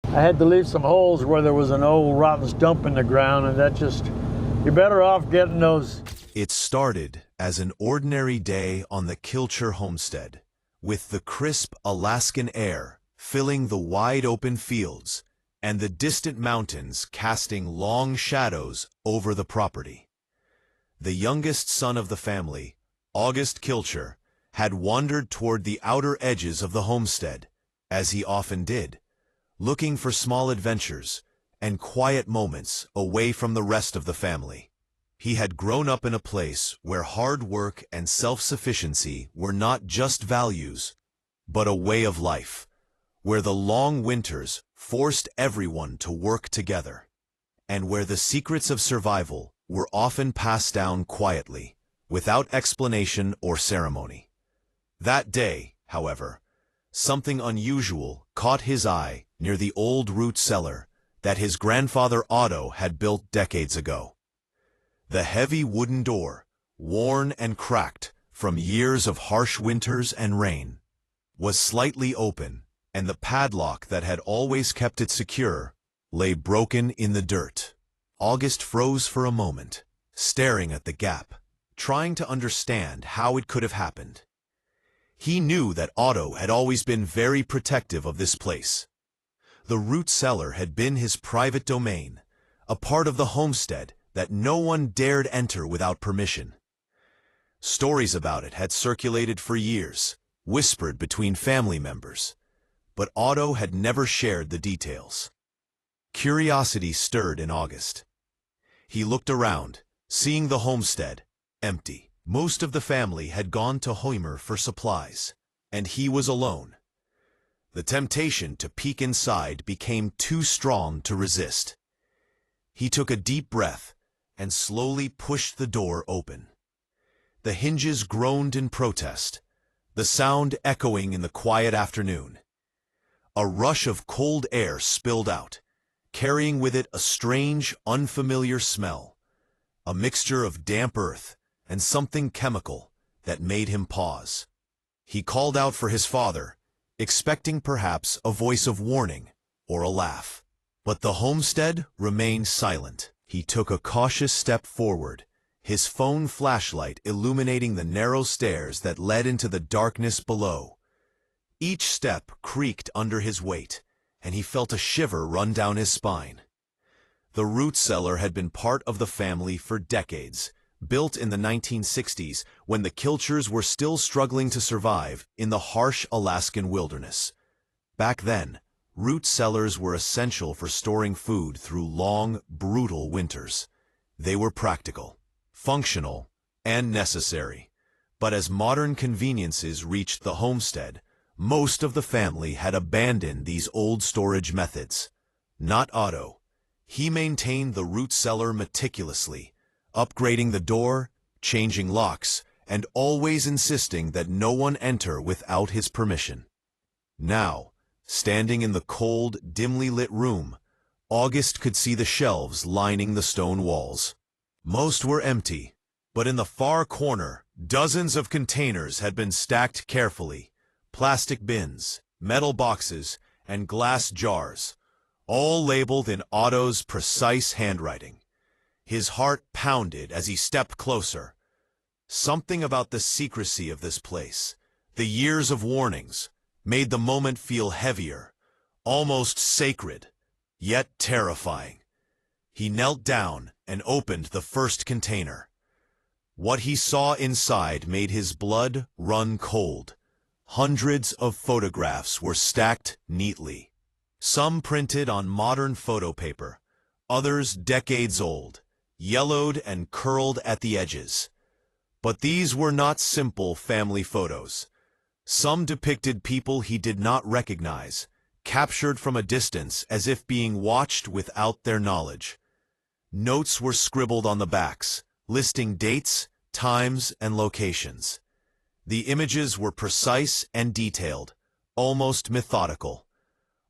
I had to leave some holes where there was an old rotten stump in the ground, and you're better off getting those. It started as an ordinary day on the Kilcher homestead, with the crisp Alaskan air filling the wide-open fields and the distant mountains casting long shadows over the property. The youngest son of the family, Otto Kilcher, had wandered toward the outer edges of the homestead, as he often did, looking for small adventures and quiet moments away from the rest of the family. He had grown up in a place where hard work and self-sufficiency were not just values, but a way of life, where the long winters forced everyone to work together, and where the secrets of survival were often passed down quietly, without explanation or ceremony. That day, however, something unusual caught his eye near the old root cellar that his grandfather Otto had built decades ago. The heavy wooden door, worn and cracked from years of harsh winters and rain, was slightly open, and the padlock that had always kept it secure lay broken in the dirt. August froze for a moment, staring at the gap, trying to understand how it could have happened. He knew that Otto had always been very protective of this place. The root cellar had been his private domain, a part of the homestead that no one dared enter without permission. Stories about it had circulated for years, whispered between family members, but Otto had never shared the details. Curiosity stirred in August. He looked around, seeing the homestead empty. Most of the family had gone to Homer for supplies, and he was alone. The temptation to peek inside became too strong to resist. He took a deep breath and slowly pushed the door open. The hinges groaned in protest, the sound echoing in the quiet afternoon. A rush of cold air spilled out, carrying with it a strange, unfamiliar smell, a mixture of damp earth and something chemical that made him pause. He called out for his father, expecting perhaps a voice of warning or a laugh. But the homestead remained silent. He took a cautious step forward, his phone flashlight illuminating the narrow stairs that led into the darkness below. Each step creaked under his weight, and he felt a shiver run down his spine. The root cellar had been part of the family for decades, built in the 1960s when the Kilchers were still struggling to survive in the harsh Alaskan wilderness. Back then, root cellars were essential for storing food through long, brutal winters. They were practical, functional, and necessary. But as modern conveniences reached the homestead, most of the family had abandoned these old storage methods. Not Otto. He maintained the root cellar meticulously, upgrading the door, changing locks, and always insisting that no one enter without his permission. Now, standing in the cold, dimly lit room, August could see the shelves lining the stone walls. Most were empty, but in the far corner, dozens of containers had been stacked carefully. Plastic bins, metal boxes, and glass jars, all labeled in Otto's precise handwriting. His heart pounded as he stepped closer. Something about the secrecy of this place, the years of warnings, made the moment feel heavier, almost sacred, yet terrifying. He knelt down and opened the first container. What he saw inside made his blood run cold. Hundreds of photographs were stacked neatly, some printed on modern photo paper, others decades old, yellowed and curled at the edges. But these were not simple family photos. Some depicted people he did not recognize, captured from a distance as if being watched without their knowledge. Notes were scribbled on the backs, listing dates, times, and locations. The images were precise and detailed, almost methodical.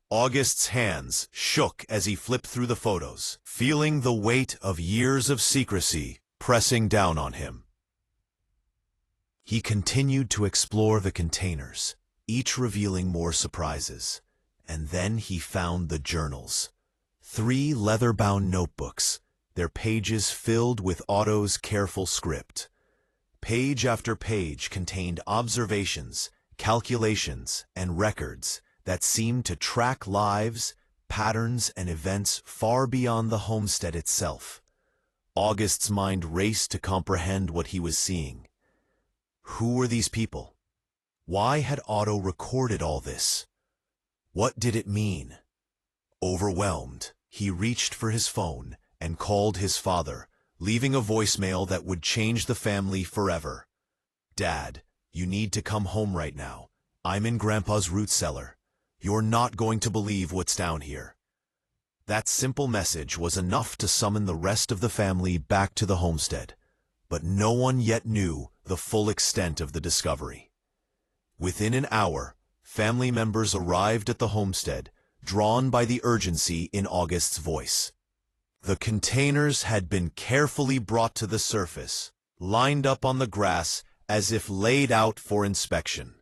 August's hands shook as he flipped through the photos, feeling the weight of years of secrecy pressing down on him. He continued to explore the containers, each revealing more surprises. And then he found the journals. 3 leather-bound notebooks, their pages filled with Otto's careful script. Page after page contained observations, calculations, and records that seemed to track lives, patterns, and events far beyond the homestead itself. August's mind raced to comprehend what he was seeing. Who were these people? Why had Otto recorded all this? What did it mean? Overwhelmed, he reached for his phone and called his father, leaving a voicemail that would change the family forever. "Dad, you need to come home right now. I'm in Grandpa's root cellar. You're not going to believe what's down here." That simple message was enough to summon the rest of the family back to the homestead, but no one yet knew the full extent of the discovery. Within an hour, family members arrived at the homestead, drawn by the urgency in August's voice. The containers had been carefully brought to the surface, lined up on the grass as if laid out for inspection.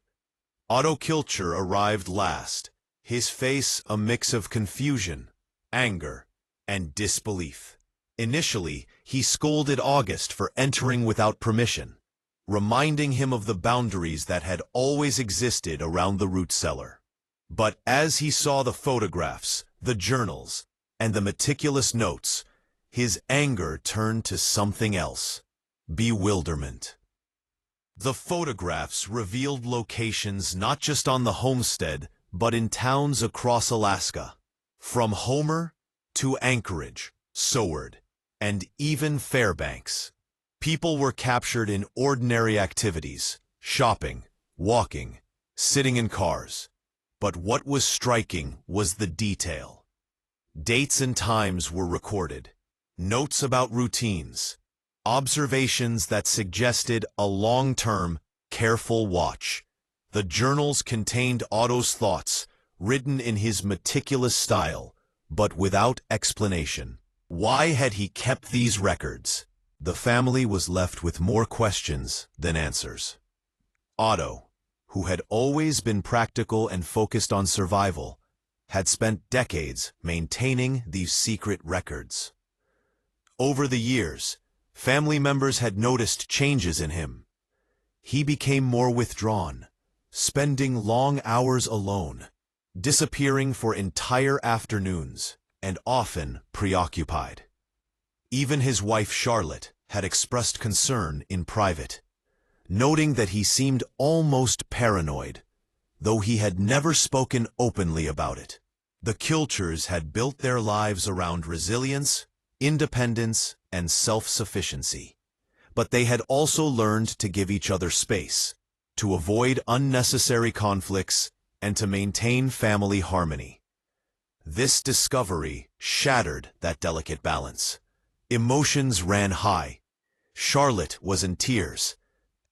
Otto Kilcher arrived last, his face a mix of confusion, anger, and disbelief. Initially, he scolded August for entering without permission, reminding him of the boundaries that had always existed around the root cellar. But as he saw the photographs, the journals, and the meticulous notes, his anger turned to something else: bewilderment. The photographs revealed locations not just on the homestead, but in towns across Alaska. From Homer to Anchorage, Seward, and even Fairbanks. People were captured in ordinary activities: shopping, walking, sitting in cars. But what was striking was the detail. Dates and times were recorded, notes about routines, observations that suggested a long-term, careful watch. The journals contained Otto's thoughts, written in his meticulous style, but without explanation. Why had he kept these records? The family was left with more questions than answers. Otto, who had always been practical and focused on survival, had spent decades maintaining these secret records. Over the years, family members had noticed changes in him. He became more withdrawn, spending long hours alone, disappearing for entire afternoons, and often preoccupied. Even his wife Charlotte had expressed concern in private, noting that he seemed almost paranoid, though he had never spoken openly about it. The Kilchers had built their lives around resilience, independence, and self-sufficiency. But they had also learned to give each other space, to avoid unnecessary conflicts, and to maintain family harmony. This discovery shattered that delicate balance. Emotions ran high. Charlotte was in tears.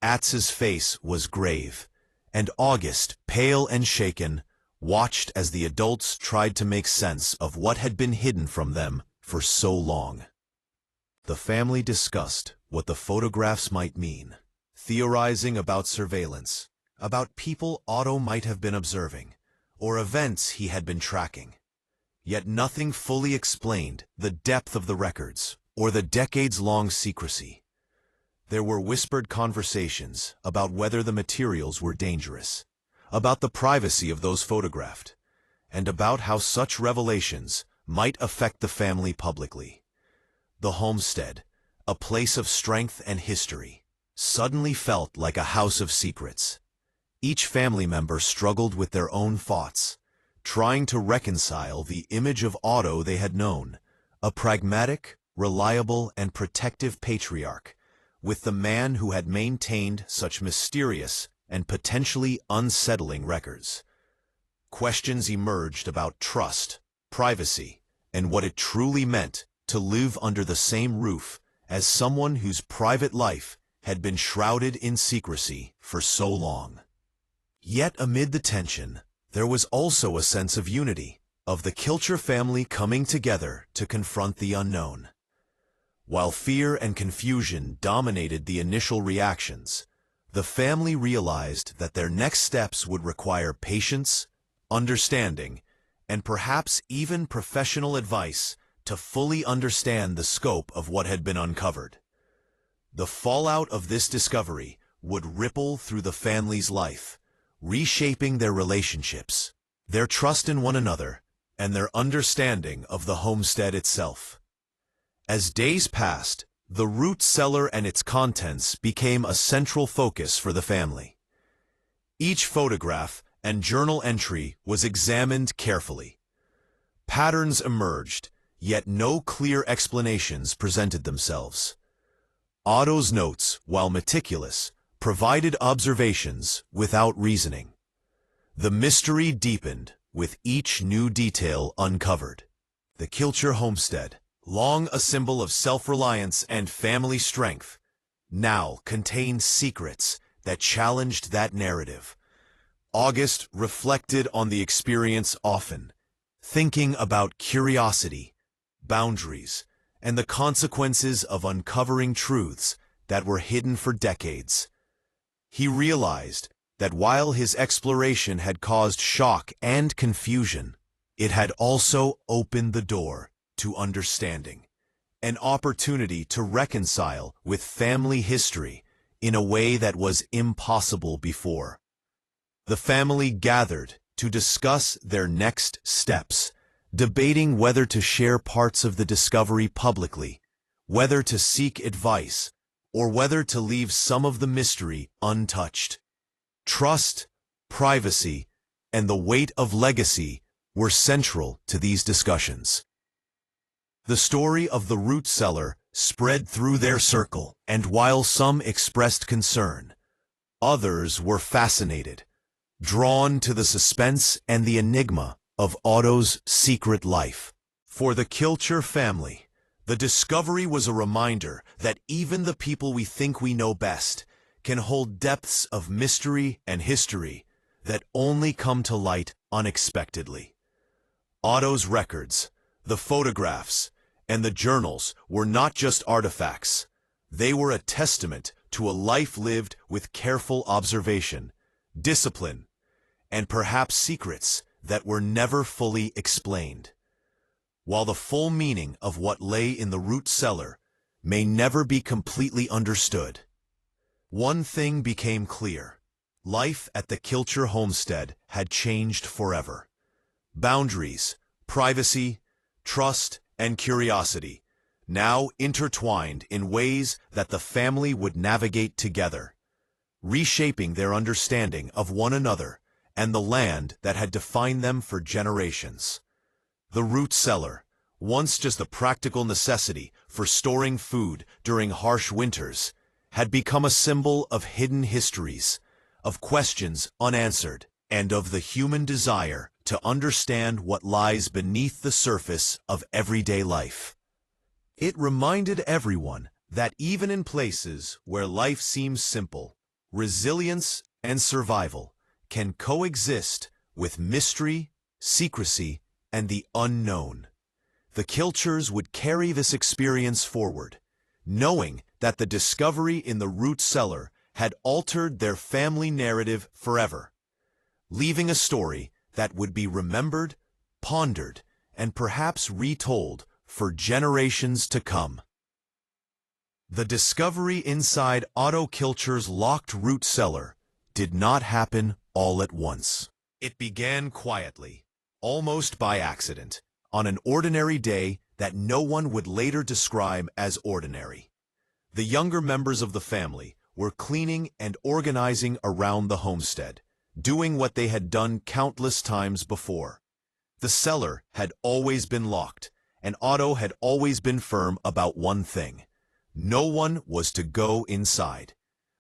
Atz's face was grave, and August, pale and shaken, watched as the adults tried to make sense of what had been hidden from them for so long. The family discussed what the photographs might mean, theorizing about surveillance, about people Otto might have been observing, or events he had been tracking. Yet nothing fully explained the depth of the records or the decades-long secrecy. There were whispered conversations about whether the materials were dangerous, about the privacy of those photographed, and about how such revelations might affect the family publicly. The homestead, a place of strength and history, suddenly felt like a house of secrets. Each family member struggled with their own thoughts, trying to reconcile the image of Otto they had known, a pragmatic, reliable, and protective patriarch, with the man who had maintained such mysterious and potentially unsettling records. Questions emerged about trust, privacy, and what it truly meant to live under the same roof as someone whose private life had been shrouded in secrecy for so long. Yet amid the tension, there was also a sense of unity, of the Kilcher family coming together to confront the unknown. While fear and confusion dominated the initial reactions, the family realized that their next steps would require patience, understanding, and perhaps even professional advice to fully understand the scope of what had been uncovered. The fallout of this discovery would ripple through the family's life, reshaping their relationships, their trust in one another, and their understanding of the homestead itself. As days passed, the root cellar and its contents became a central focus for the family. Each photograph and journal entry was examined carefully. Patterns emerged, yet no clear explanations presented themselves. Otto's notes, while meticulous, provided observations without reasoning. The mystery deepened with each new detail uncovered. The Kilcher homestead, long a symbol of self-reliance and family strength, now contained secrets that challenged that narrative. August reflected on the experience often, thinking about curiosity, boundaries, and the consequences of uncovering truths that were hidden for decades. He realized that while his exploration had caused shock and confusion, it had also opened the door to understanding, an opportunity to reconcile with family history in a way that was impossible before. The family gathered to discuss their next steps, debating whether to share parts of the discovery publicly, whether to seek advice, or whether to leave some of the mystery untouched. Trust, privacy, and the weight of legacy were central to these discussions. The story of the root cellar spread through their circle, and while some expressed concern, others were fascinated, drawn to the suspense and the enigma of Otto's secret life. For the Kilcher family, the discovery was a reminder that even the people we think we know best can hold depths of mystery and history that only come to light unexpectedly. Otto's records, the photographs, and the journals were not just artifacts. They were a testament to a life lived with careful observation, discipline, and perhaps secrets that were never fully explained. While the full meaning of what lay in the root cellar may never be completely understood, one thing became clear. Life at the Kilcher homestead had changed forever. Boundaries, privacy, trust, and curiosity now intertwined in ways that the family would navigate together, reshaping their understanding of one another and the land that had defined them for generations. The root cellar, once just a practical necessity for storing food during harsh winters, had become a symbol of hidden histories, of questions unanswered, and of the human desire to understand what lies beneath the surface of everyday life. It reminded everyone that even in places where life seems simple, resilience and survival can coexist with mystery, secrecy, and the unknown. The Kilchers would carry this experience forward, knowing that the discovery in the root cellar had altered their family narrative forever, leaving a story that would be remembered, pondered, and perhaps retold for generations to come. The discovery inside Otto Kilcher's locked root cellar did not happen all at once. It began quietly, almost by accident, on an ordinary day that no one would later describe as ordinary. The younger members of the family were cleaning and organizing around the homestead, doing what they had done countless times before. The cellar had always been locked, and Otto had always been firm about one thing: no one was to go inside.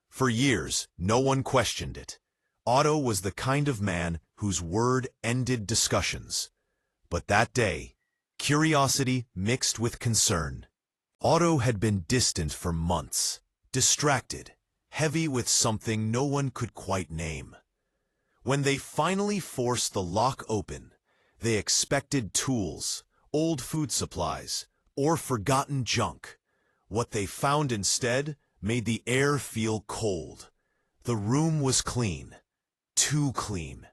For years, no one questioned it. Otto was the kind of man whose word ended discussions. But that day, curiosity mixed with concern. Otto had been distant for months, distracted, heavy with something no one could quite name. When they finally forced the lock open, they expected tools, old food supplies, or forgotten junk. What they found instead made the air feel cold. The room was clean, too clean.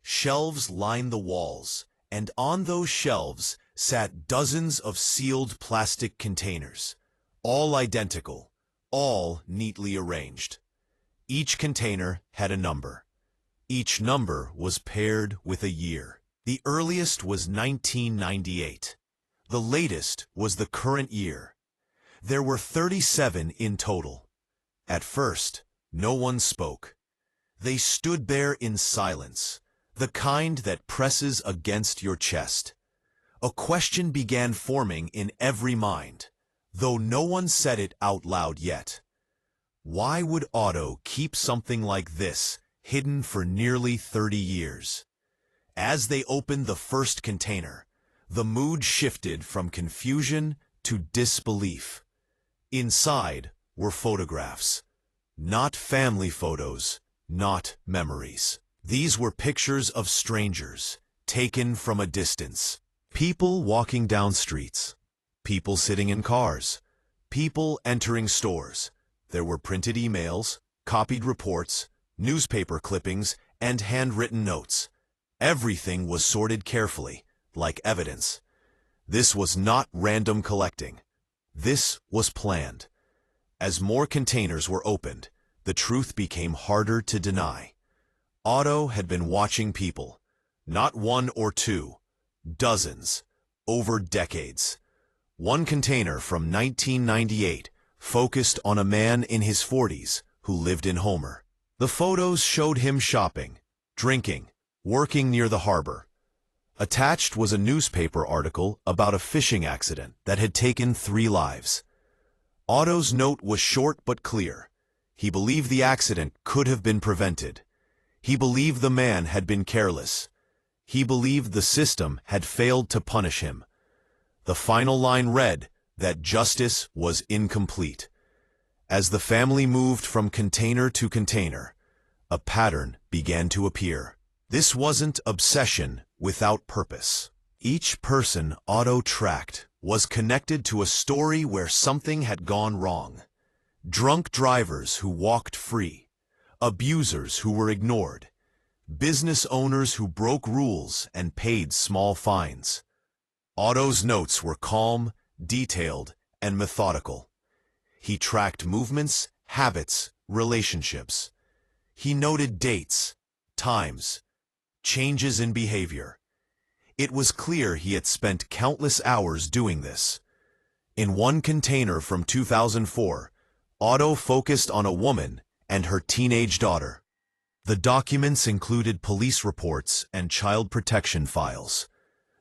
Shelves lined the walls, And on those shelves sat dozens of sealed plastic containers, all identical, all neatly arranged. Each container had a number. Each number was paired with a year. The earliest was 1998. The latest was the current year. There were 37 in total. At first, no one spoke. They stood there in silence, the kind that presses against your chest. A question began forming in every mind, though no one said it out loud yet. Why would Otto keep something like this hidden for nearly 30 years? As they opened the first container, the mood shifted from confusion to disbelief. Inside were photographs. Not family photos, not memories. These were pictures of strangers, taken from a distance. People walking down streets. People sitting in cars. People entering stores. There were printed emails, copied reports, newspaper clippings, and handwritten notes. Everything was sorted carefully, like evidence. This was not random collecting. This was planned. As more containers were opened, the truth became harder to deny. Otto had been watching people, not one or two, dozens, over decades. One container from 1998 focused on a man in his 40s who lived in Homer. The photos showed him shopping, drinking, working near the harbor. Attached was a newspaper article about a fishing accident that had taken 3 lives. Otto's note was short but clear. He believed the accident could have been prevented. He believed the man had been careless. He believed the system had failed to punish him. The final line read that justice was incomplete. As the family moved from container to container, a pattern began to appear. This wasn't obsession without purpose. Each person Otto tracked was connected to a story where something had gone wrong. Drunk drivers who walked free, abusers who were ignored, business owners who broke rules and paid small fines. Otto's notes were calm, detailed, and methodical. He tracked movements, habits, relationships. He noted dates, times, changes in behavior. It was clear he had spent countless hours doing this. In one container from 2004, Otto focused on a woman and her teenage daughter. The documents included police reports and child protection files.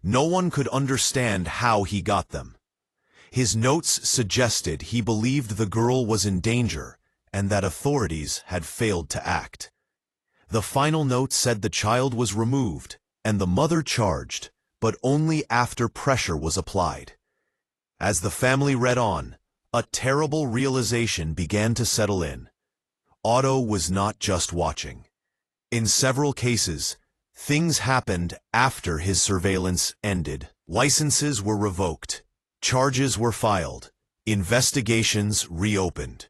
No one could understand how he got them. His notes suggested he believed the girl was in danger and that authorities had failed to act. The final note said the child was removed and the mother charged, but only after pressure was applied. As the family read on, a terrible realization began to settle in. Otto was not just watching. In several cases, things happened after his surveillance ended. Licenses were revoked, charges were filed, investigations reopened.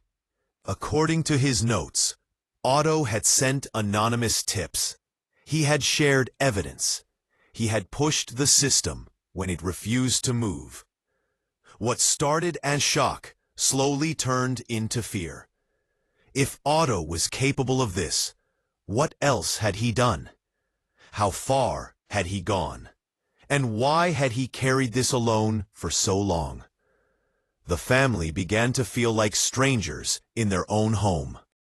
According to his notes, Otto had sent anonymous tips. He had shared evidence. He had pushed the system when it refused to move. What started as shock slowly turned into fear. If Otto was capable of this, what else had he done? How far had he gone? And why had he carried this alone for so long? The family began to feel like strangers in their own home.